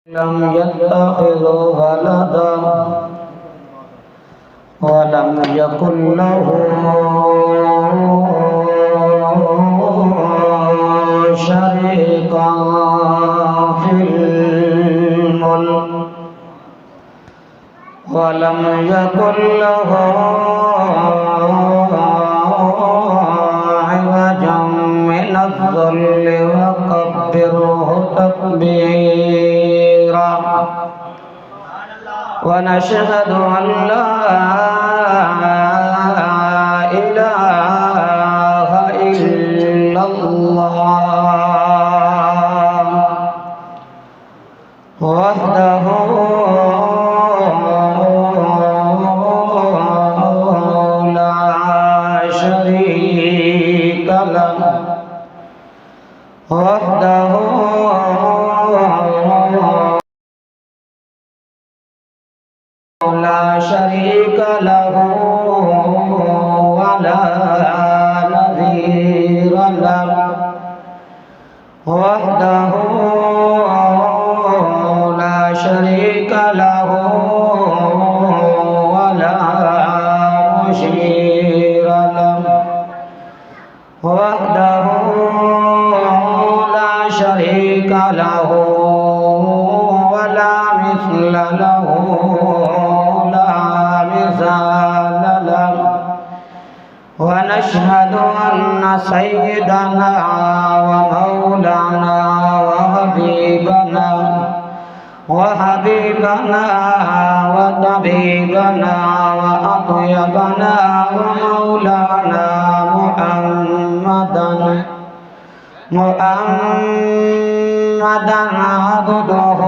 لم يتخذ ولدا ولم يكن له شريكا في الملك ولم يكن له عوجا من الذل وكبره تكبيرا ونشهد أن لا إله إلا الله وحده لا شريك له وحده لا شريك له ولا نظير له وحده لا شريك له ولا مشير له وحده لا شريك له ولا مثل له ونشهد أن سيدنا ومولانا وحبيبنا وطبيبنا وأطيبنا ومولانا محمدا عبده